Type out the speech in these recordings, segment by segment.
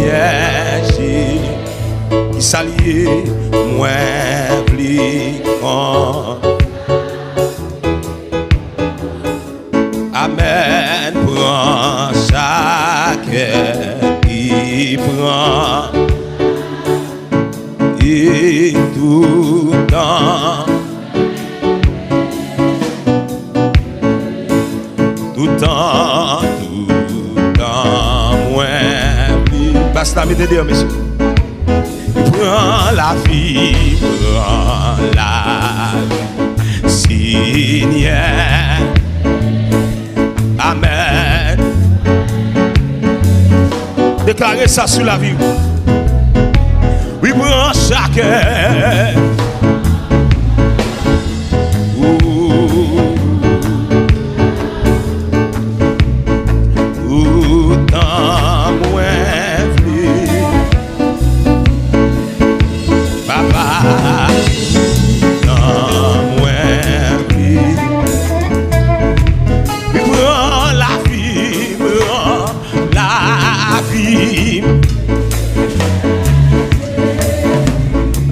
piège qui s'allie moins pliant. Amen, prend chacun qui prend et tout temps. Tout temps, moins vite. Basta, mettez dire, monsieur. Prends la vie, Seigneur. Amen. Déclarez ça sur la vie. Oui, prends chacun.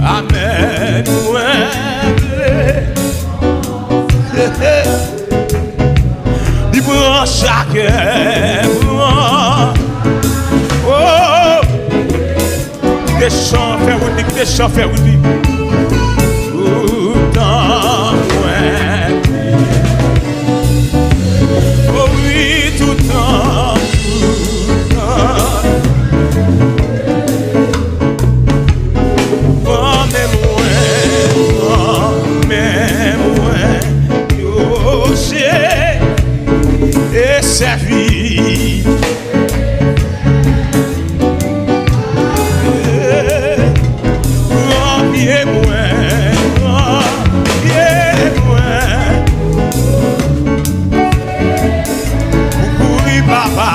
Amen. Il prend chacun. Oh, des chants faire oui, des chants faire oui. Tout temps moins. Oh oui, tout temps. Et servi. Bien moins, oui papa.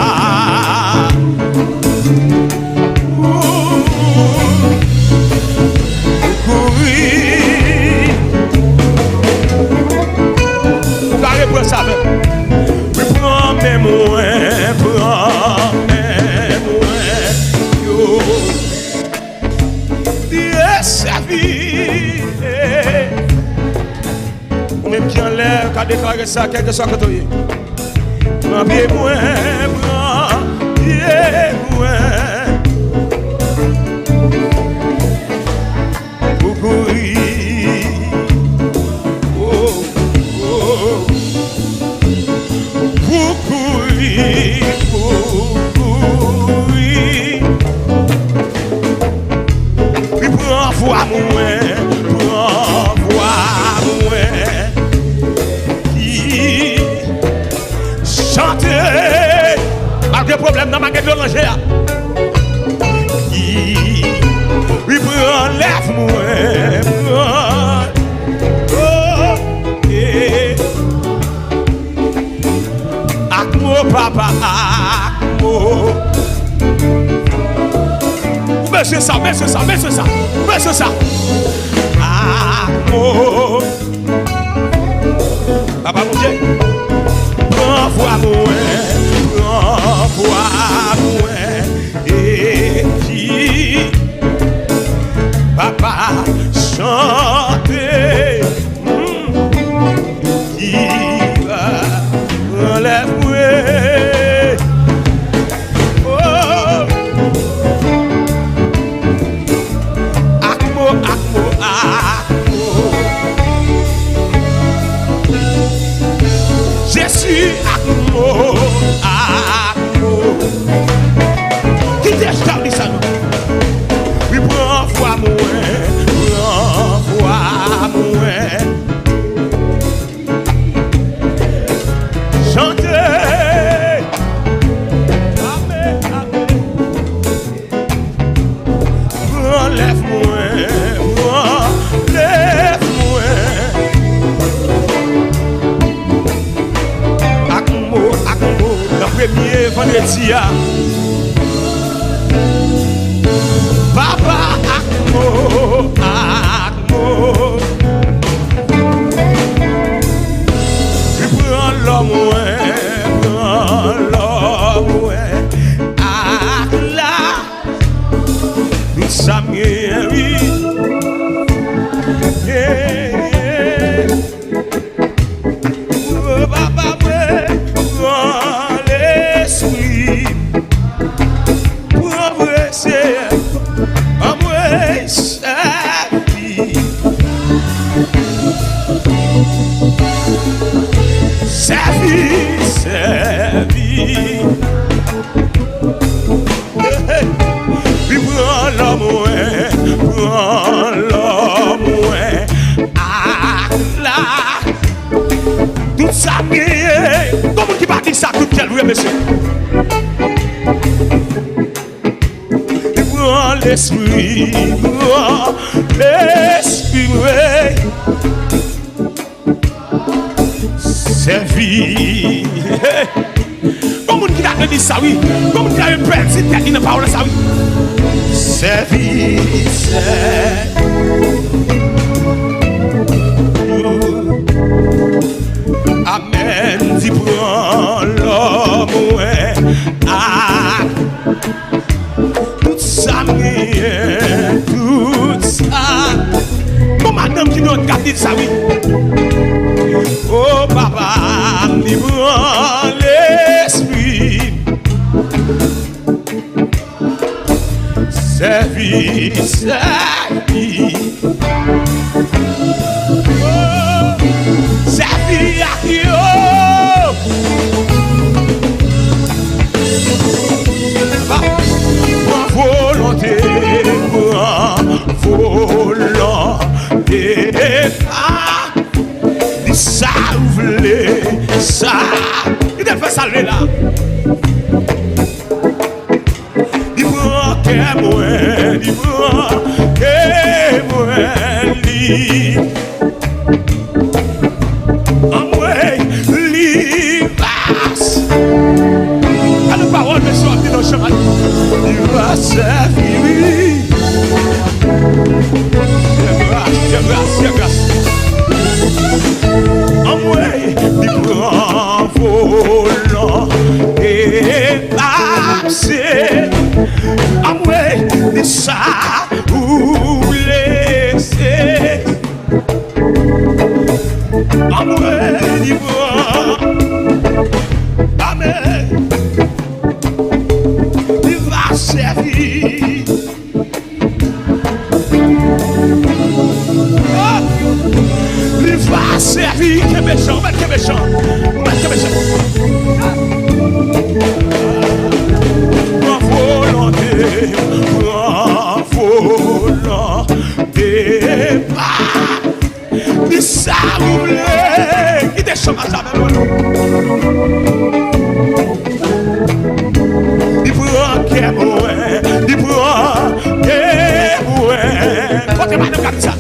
Ça va. Oui, prends mes moins, yo. Dieu sa vie. Ou même qui en l'air, qui a déclaré ça, quel que soit le côté. Prends bien moins, bien moins. Vois moi, qui chante malgré problème dans ma gueule de l'angère. Qui oui prend lève-moi, Akmo papa, Akmo. Monsieur ça. Akmo. Papa mon Dieu. Renvoie-moi. Et qui papa chanter. Qui va relève-moi. Je suis Akmo. ça me oui. Oh, papa, prends l'esprit. Pour embrasser, embrasser sa vie. Sa vie. Puis prends l'homme, ah là, tout ça est, comment qui va dire ça, tout quel oui, monsieur? Puis prends l'esprit, oui. Servi. Comment qui a dit ça, oui? Comment qui a perdu cette tête dans la parole, ça, oui? Service. Amen, dit prends l'homme, ouais. Ah, tout ça, tout ça. Bon, madame qui nous a dit ça, oui. Oh, papa, dit prends l'esprit. Service. Service à qui? Volonté, volonté. Dis ça, vous voulez ça. Il a fait ça là. A la parole me sortir dans le chemin. Il va servir. Grâce. Il prend volant et passé. De ça ou laisser. Amen. Il va servir. Il va servir. Que méchant, que méchant. Que méchant. Volonté, dis ça vous voulez, qui te chômage avec moi. Dis pour que moi, dis pour que moi. Quand tu m'as dit ça.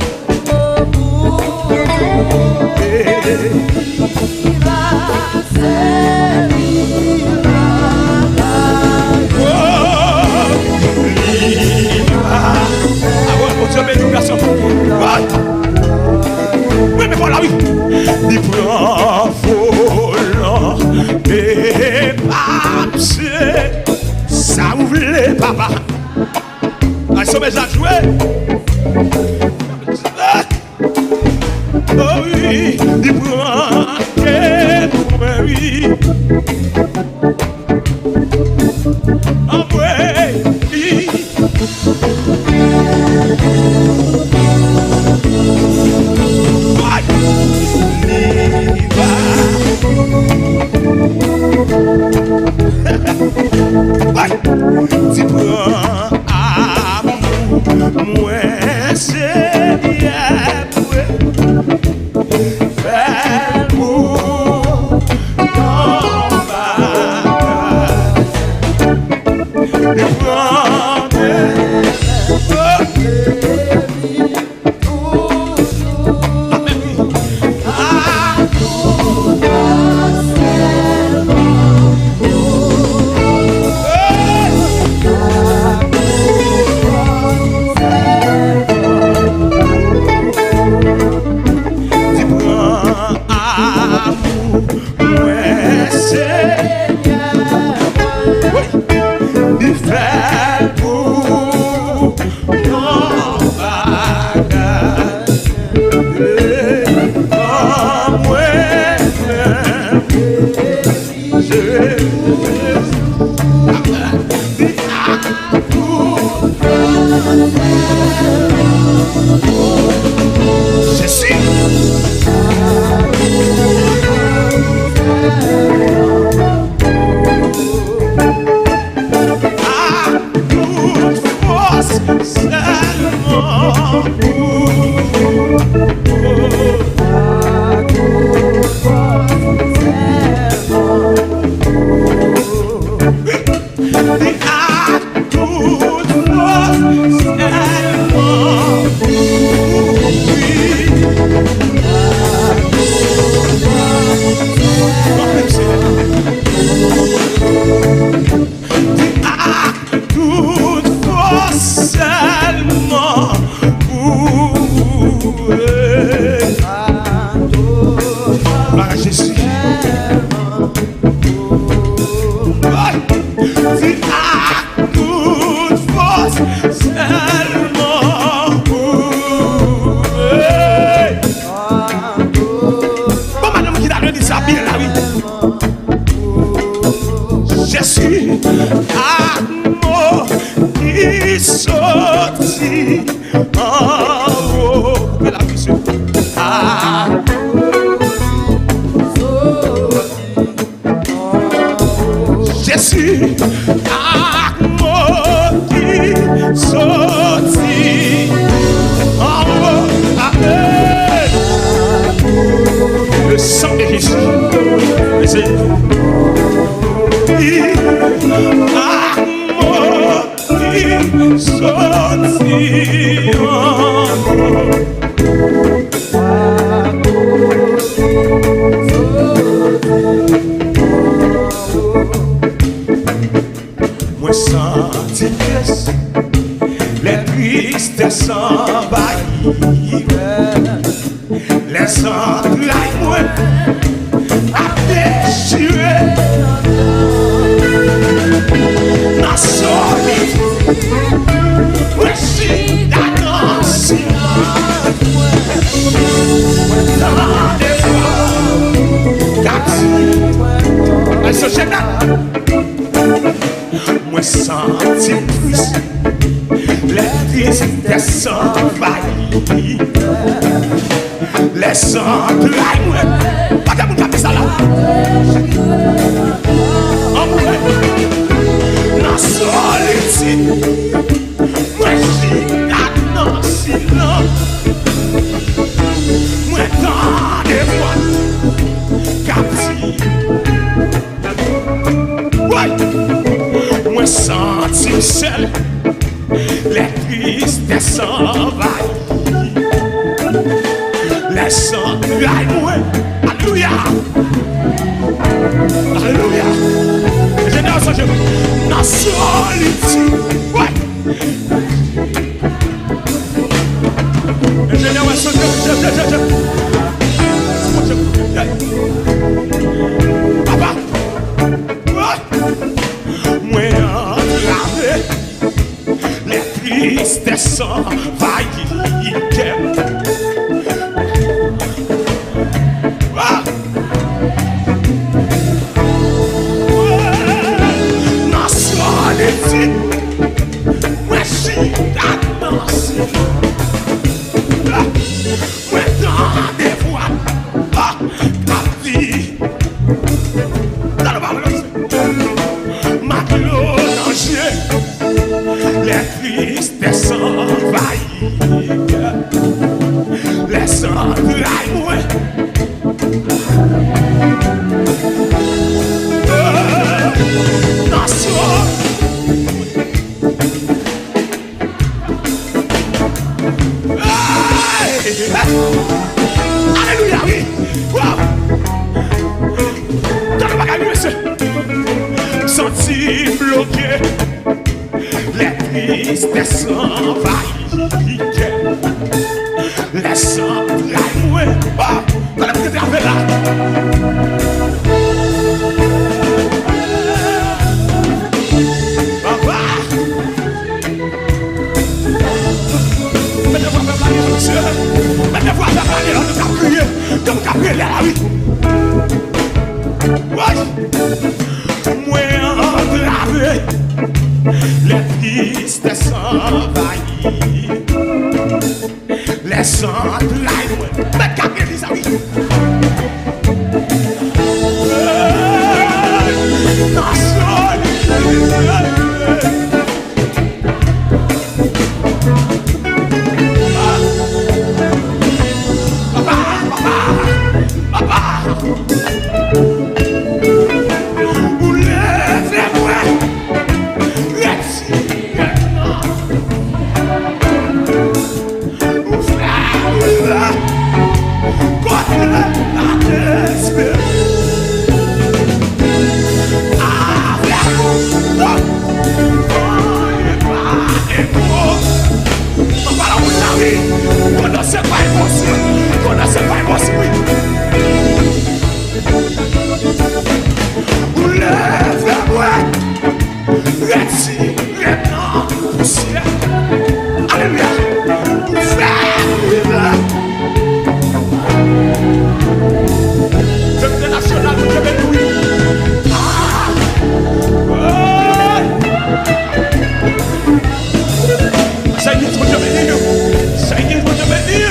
Oui, mais voilà, oui. Il prend volant et papse. Ça vous voulez, papa. Ah, ils sont déjà joués. Oh oui, il prend et oui. Oh oui. Tu prends amour, moi c'est bien fais-moi ton bas. seulement Alléluia, oui. Wow. T'as pas gagné, monsieur. Senti bloqué. Les tristesses envahissent. Laissant la mouée. Wow. T'as la petite affaire là. Maintenant, vous avez parlé, on nous a prié. Donc, on a prié là, oui. Oui. Moi, engravé, les tristesses envahies. Laissant la nuit. Mais, qu'à bien dit ça, oui. Dans son Alléluia. Pour faire vivre. Fête nationale, vous avez loué. Ça y est, faut te bénir. Ça y est, faut te bénir.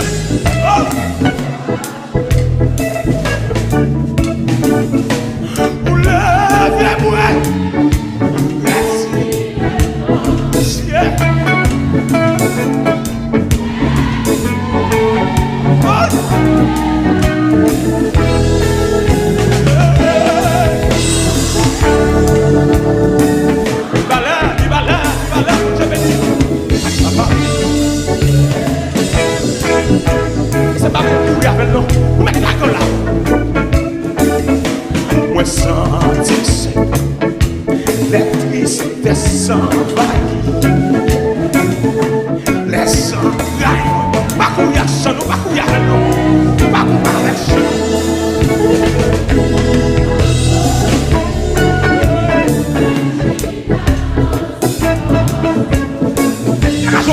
Vous levez-moi. Merci. Ciel. C'est pas pour courir avec nous. Vous mettez la gueule là. Moi senti les tristesses s'envahir. Les entrailles. Pas courir sans nous, pas courir avec nous. Pas courir avec nous.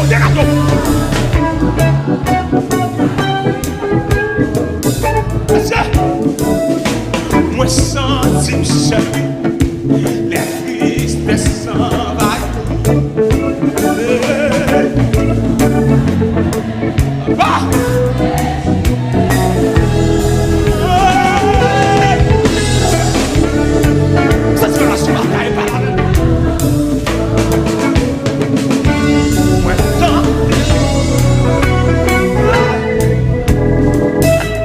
Des gâteaux. Moi senti seul, les tristesses s'envahir. Ça c'est la soirée pas. Moi tant.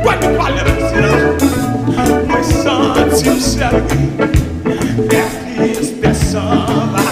Quoi tu parles de ça? Moi senti seul, les tristesses s'envahir.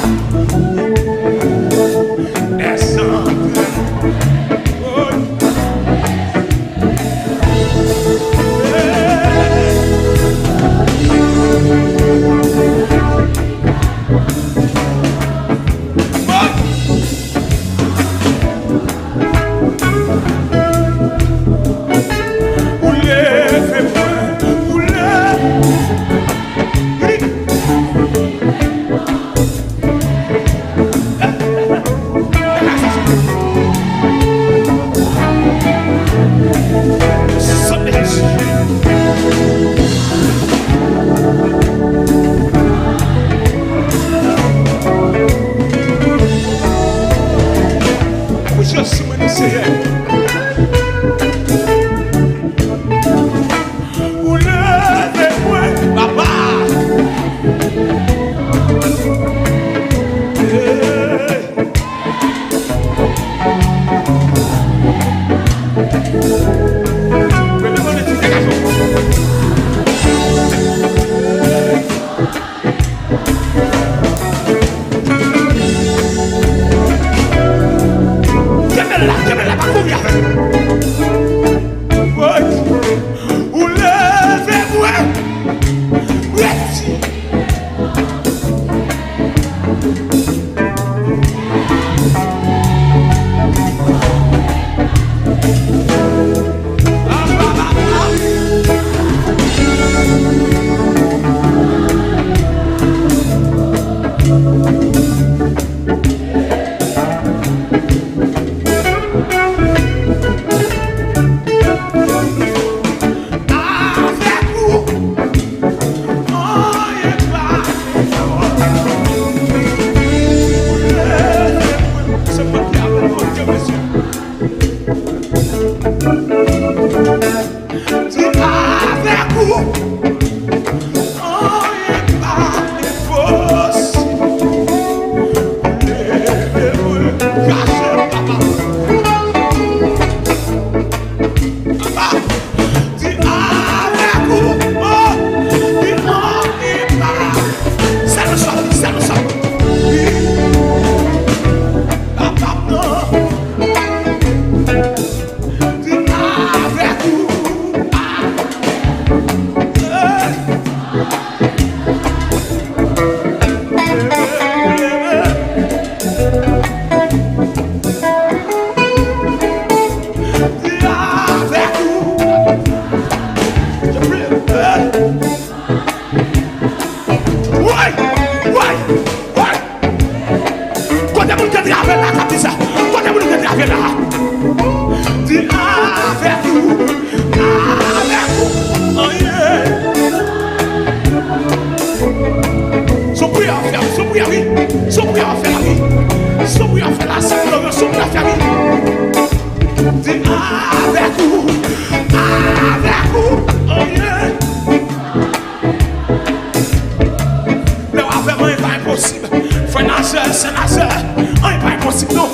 ça. Côté vous nous avec là. Dis avec vous. Avec vous. Oh yeah. Son prière à faire, son prière oui. Son prière à faire la vie. Son prière à faire la salle, son prière à faire la vie. Dis avec vous. Avec vous. Oh yeah. Le avec moi, il pas impossible. Frère, c'est Nazar. Il pas impossible, non.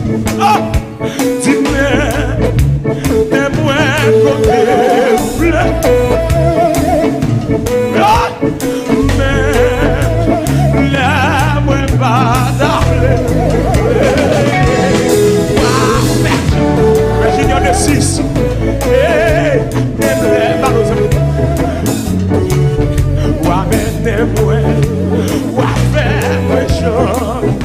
Dis-moi, dis-moi côté bleu. Mais là, moi pas d'arrêt. Ingénieur de 6. Wa mette moi, wa faire moi chanter.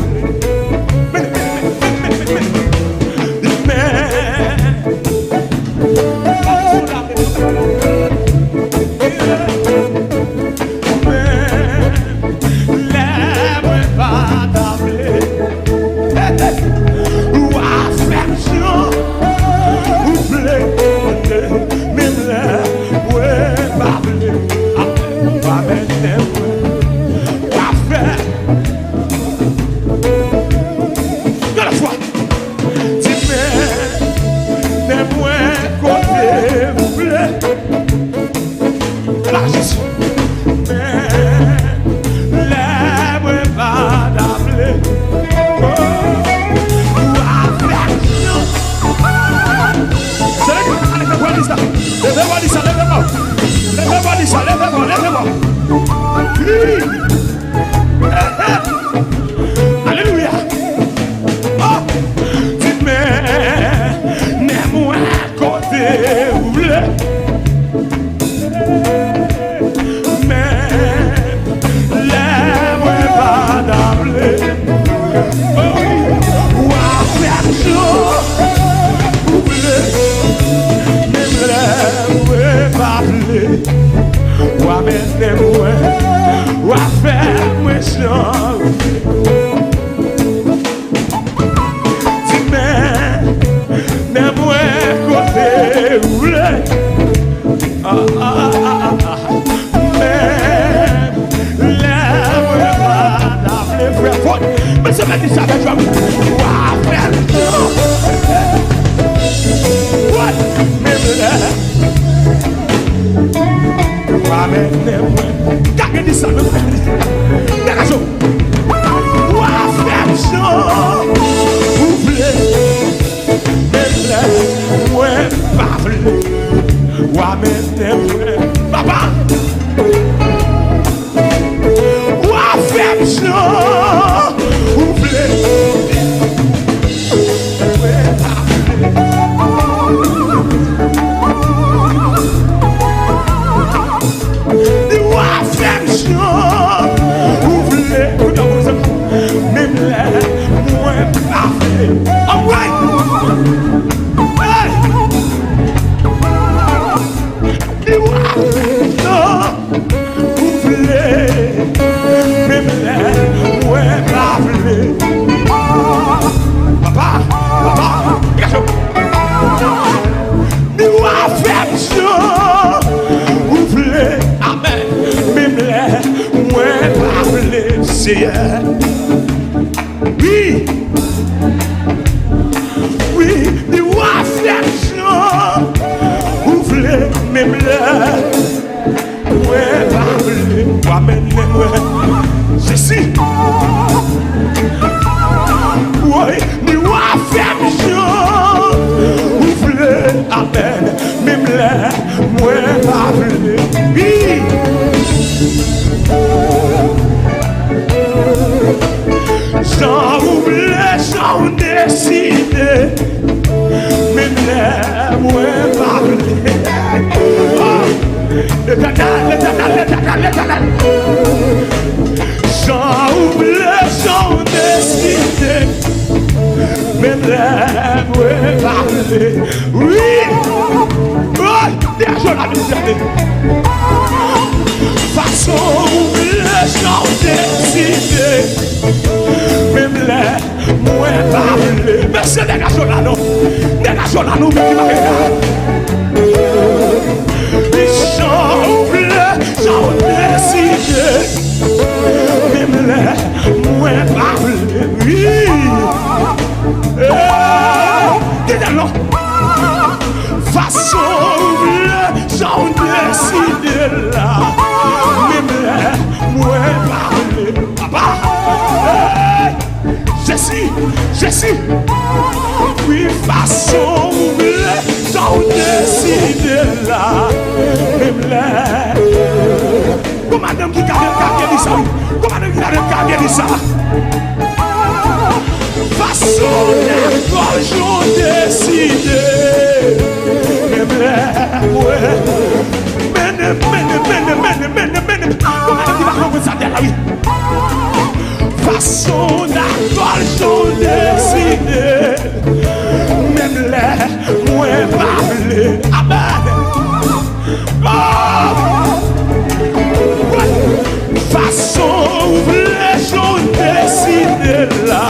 Jessie, Oui, façon, j'en décide là. Même là. Comme madame qui garde le carrière de ça. Comme madame qui garde le carrière de ça. Façon, j'en décide. Même là, ouais. Mène. Comme madame qui va prendre ça derrière lui. Façon, j'en décide. Même là, moi, parler. Amen. Façon, les gens décident là.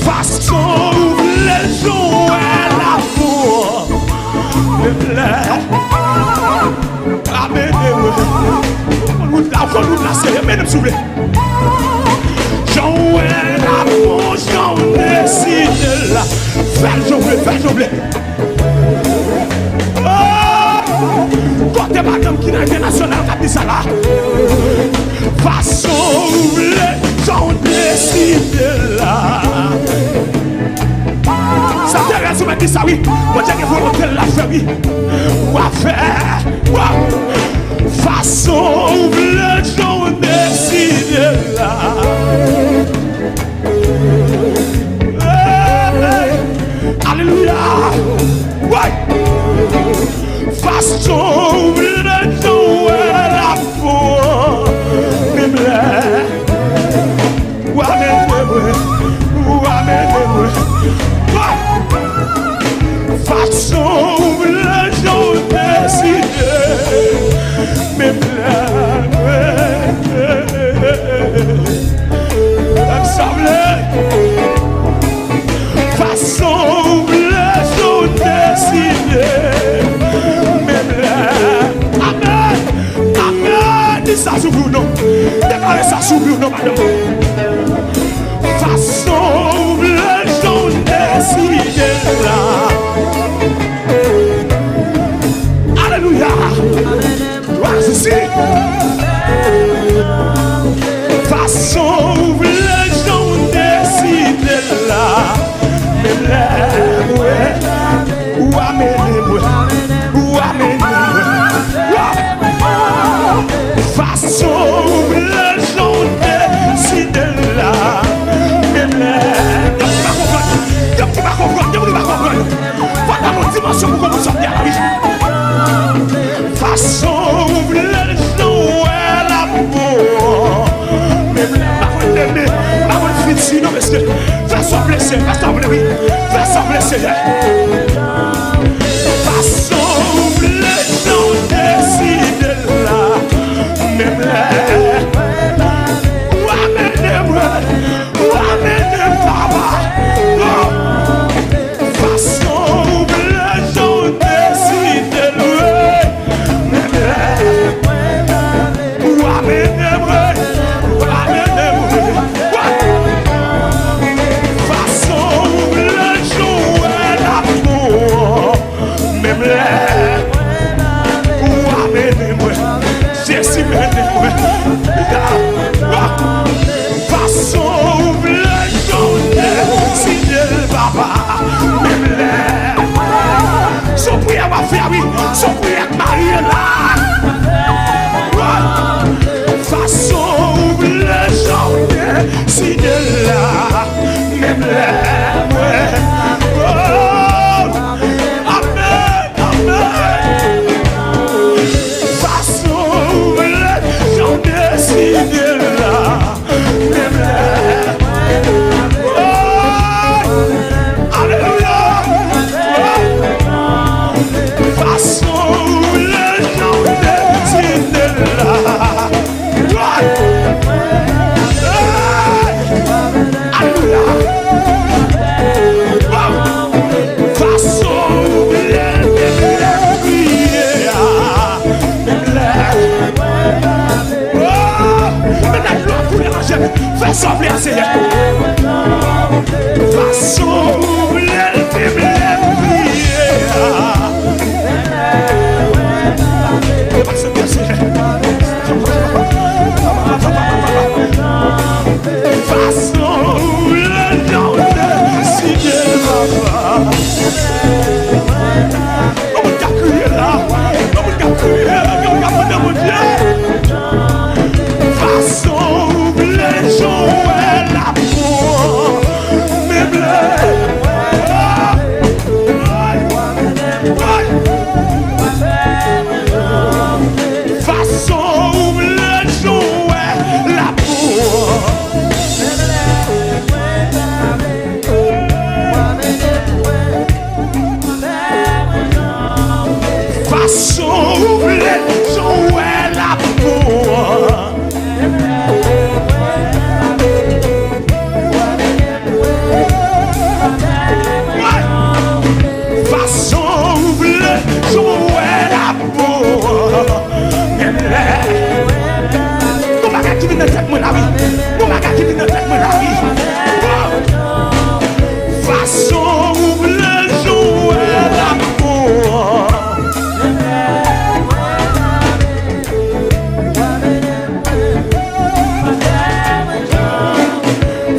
Façon, les gens à l'amour. Amen. On nous c'est mesdames, s'il vous plaît. Jean-Ouel, l'amour, j'en décide là. Fais jongler. Côté madame qui n'a international, qui a dit ça là. Façon, j'en décide là. Ça t'intéresse ou dit ça, oui. Moi, j'ai volonté de la faire, oui. Ou à faire. Façon, j'en décide là. Alléluia. Ouais. Façon, j'en la peau. Même là. Ou amen. Façon, les gens décident. Même là, façon, les gens décident. Même là, amen. Dis ça sous vous, non. Déclarez ça sous vous, non, madame. Façon, les gens décident là. Alléluia. Voilà ceci. Façon, les gens décident là. Même là, ouais. Ou amen. Façon, les gens décident là. Même là. Tu vas comprendre. Voilà mon dimension pour qu'on vous sorte bien la vie. Façon, les gens à l'amour. Même là, par contre, fille, non, parce que fais sembler, fais sembler. Façon, les gens décident là. Même là. Ou amen, papa. Façon, les gens décident là. Même là. Ou amen. Façon, les gens à l'amour. Même là. Ou amen. Jésus m'aime. Façon, les gens décident, papa. Même là. Son prière va faire, oui. Son prière Marie là. Façon, les gens décident là. Même là, ouais. Amen. Façon, les gens décident là. Même là. Alléluia. Façon, les gens décident là. Fais sembler à Seigneur. Façon, prier. qui dans tête moi la vie. Façon où le jour est l'amour.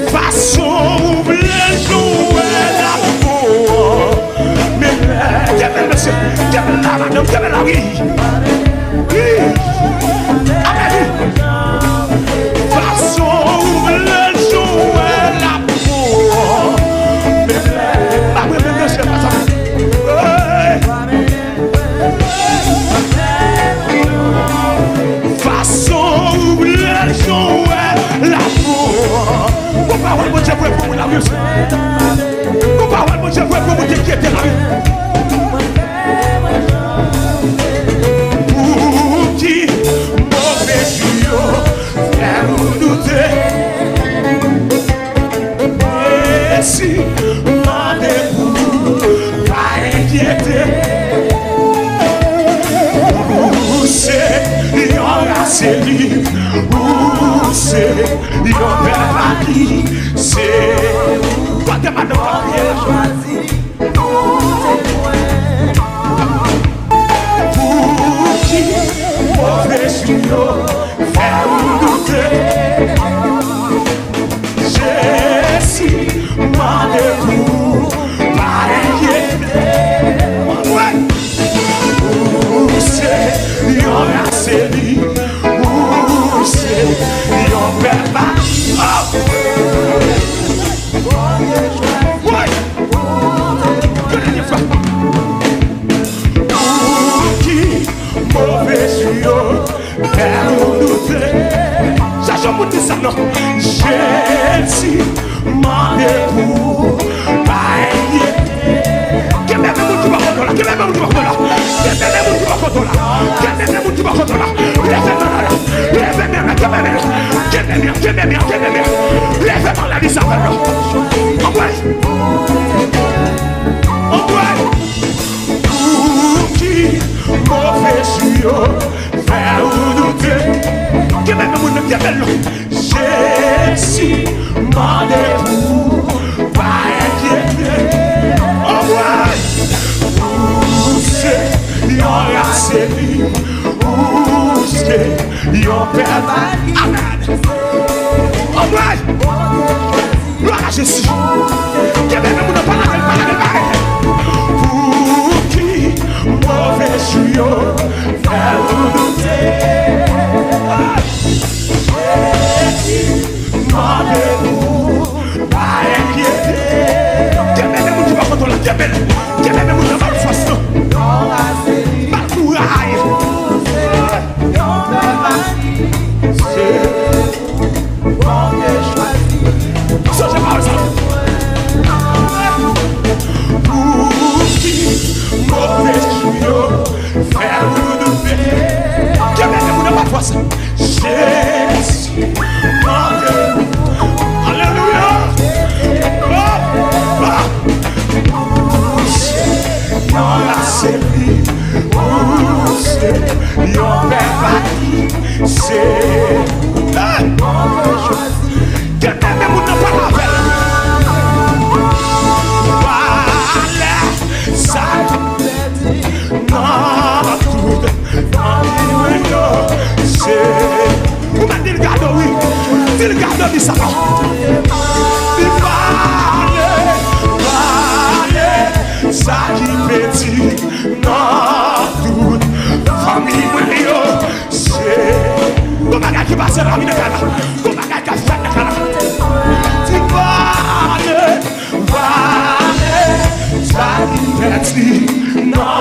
Façon où le jour est l'amour. Mais quel monsieur, quel la madame, quel la oui. Façon où le jour est l'amour. Façon où le jour est l'amour. Mon parole, mon Dieu, pour vous la vie. Mon parole, mon Dieu, pour vous qui était la vie. Pour qui mauvais tuyau fait nous douter. Et si rendez-vous pas inquiété. Où c'est yon race libre. Où c'est yon bel papi. C'est quoi t'es madame choisi. Pour qui mauvais tuyau fait nous douter. J'ai si rendez-vous pas inquiété. Où c'est yon race libre. Où c'est yon bel papi. Mauvais tuyau, faire nous douter. Ça, je vous dis ça, non. Jésus, rendez-vous, pas inquiété. Quel est le monde qui va contre là? Quel est le monde qui va contre là? Quel est le monde qui va contre là? Quel est le monde qui va contre là? Lèvez-moi la liste avec nous. Pour qui mauvais tuyau fait nous douter. Quel est le monde qui appelle nous? Jésus, rendez-vous, pas inquiété. Où c'est yon race libre. Où c'est yon père. Amen. Gloire à Jésus. Quel est le monde qui parle? Pour qui mauvais tuyau fait nous douter. Jésus, rendez-vous, pas inquiété. Quel est le monde qui va contre la quel est le monde qui va le force? Pas le courage. Ça, j'ai pas ça. Pour qui mauvais tuyau fait nous douter. Quel est le monde qui va le force? Jésus, rendez-vous. Alléluia. Yon race libre. Où c'est yon père papi. C'est quel est le monde qui va la faire? Voilà, ça non, tout c'est vous m'avez dit le garde, oui. Dis le garde, dis ça. Il parle, ça qui petit, non, tout famille, c'est le bagage qui passe la vie de Cana, le bagage qui a fait de Cana. Tu parles, ça qui petit, non,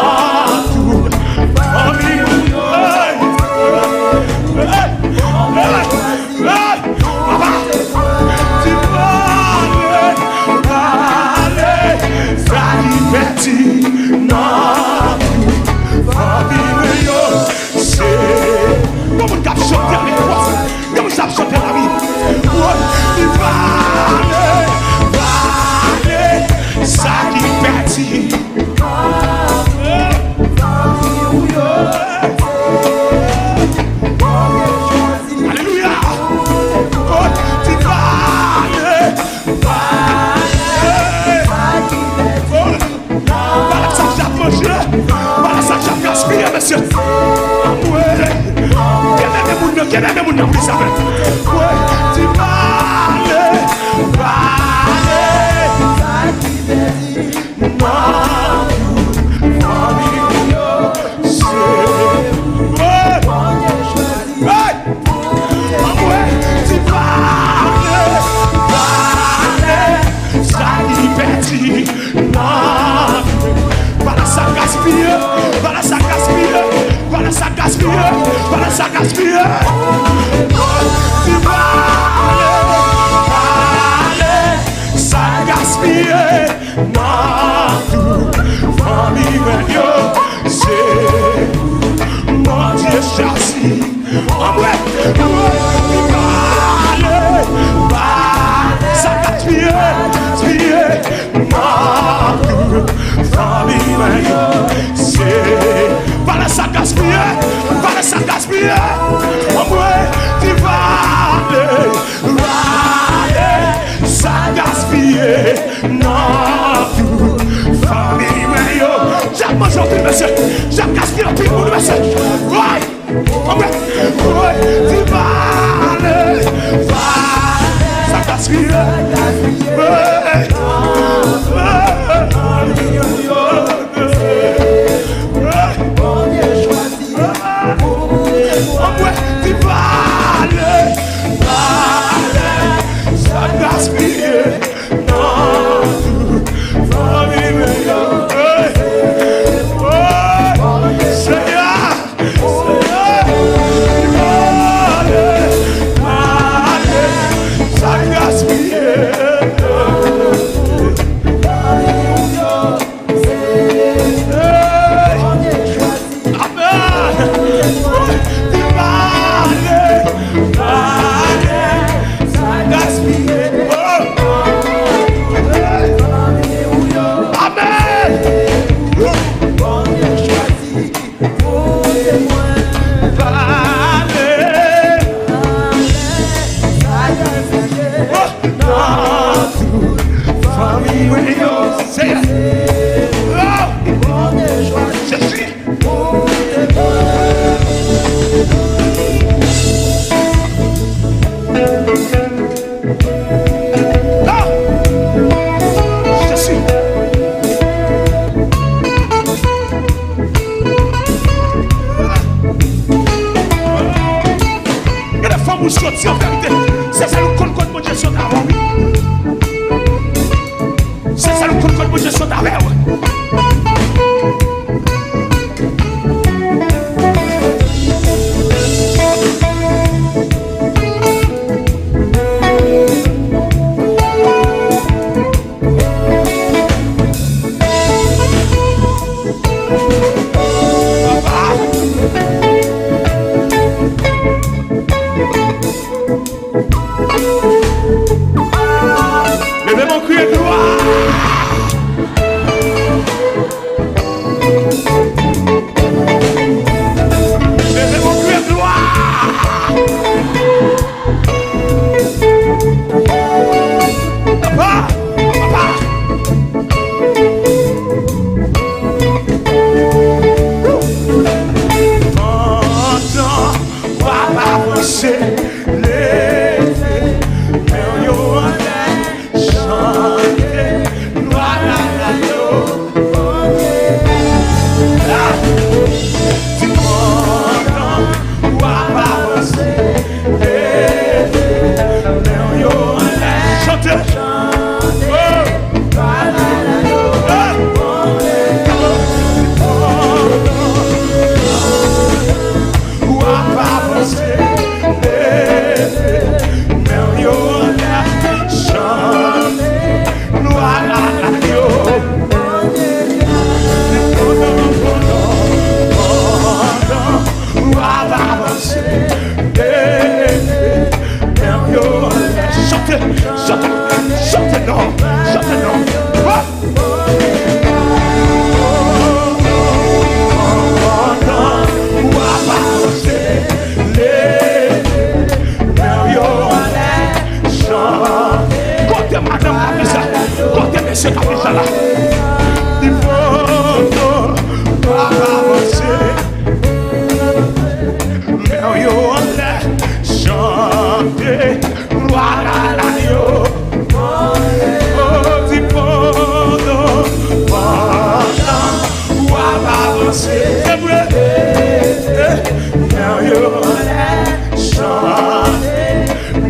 tout famille, Alléluia. moun nan plis avec. Ouais, tu parles, ça gaspille. Tu parles, ça gaspille. Non, tout famille, c'est mon Dieu chassis. Oh ouais, tu parles, ça gaspille. Non, tout famille, c'est voilà ça gaspille. Ça gaspille, oh ouais, tu vas ça gaspille, non, tout, famille, mais yo, j'ai mangé un peu, monsieur, j'ai gaspillé un peu, monsieur, ouais, oh ouais, tu vas ça gaspille, c'est ça le concours de Dieu sur ta vie. C'est ça le concours de Dieu sur ta vie. Levez mon cri de gloire. Levez mon cri de gloire. Papa, papa. Entends, papa, avancer.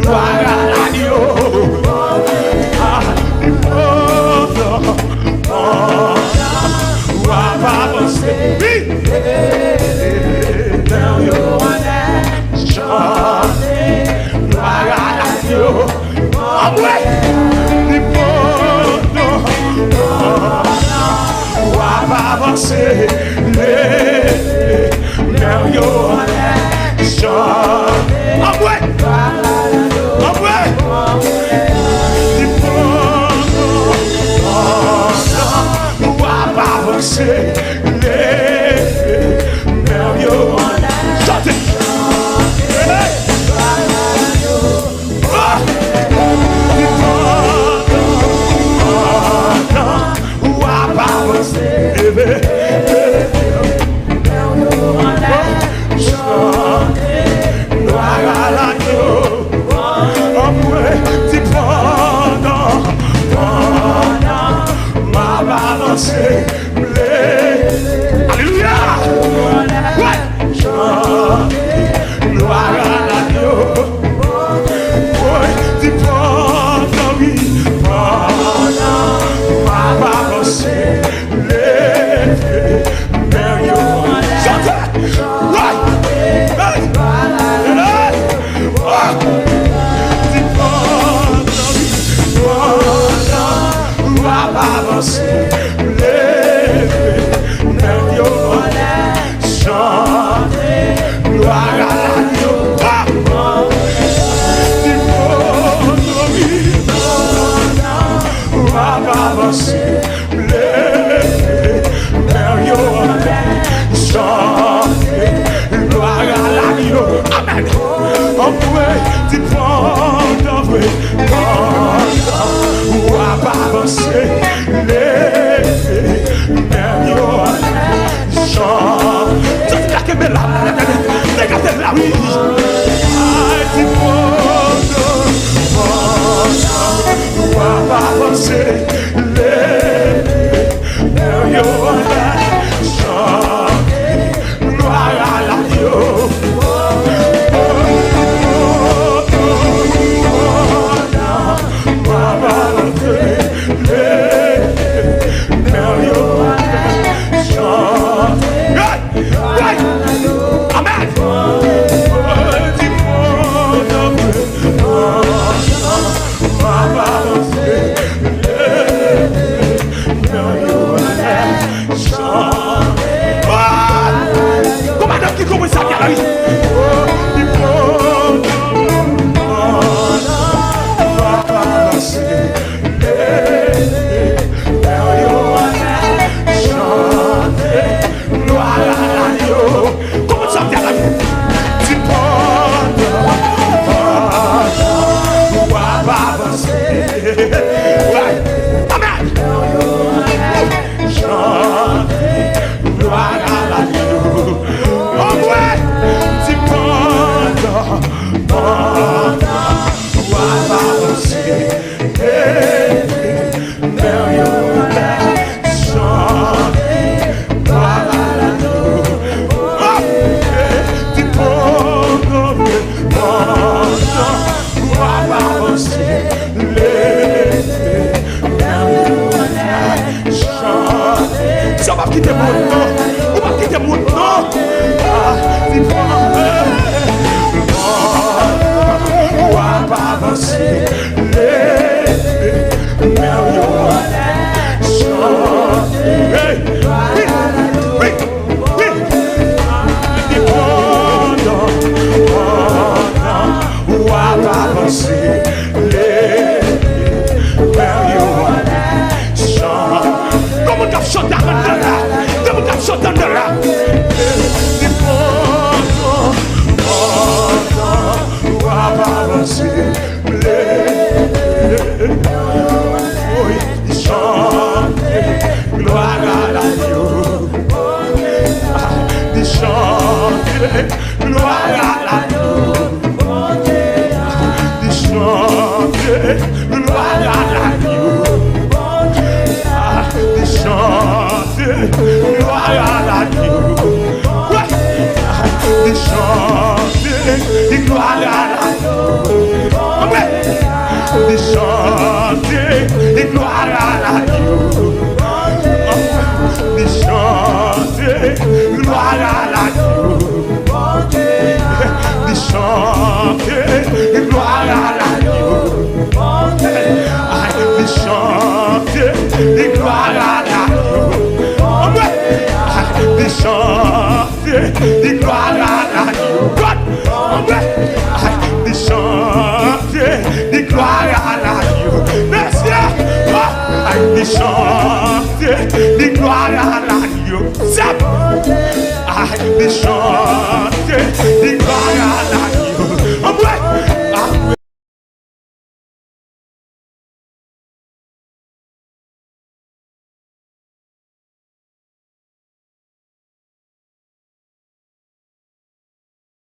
gloire à l'agneau. On va avancer. Avancer les merveilleux chants. Avancer les merveilleux chantez. Alléluia. Gloire à l'agneau. Amen. Gloire à l'agneau, de chanter et gloire à la Dieu. De chanter gloire à la Dieu. De chanter gloire à la Dieu. De chanter gloire à la Dieu. De chanter gloire à la Dieu. De chanter gloire à la Dieu. Merci. De chanter gloire à la Dieu. De chanter gloire à la Dieu.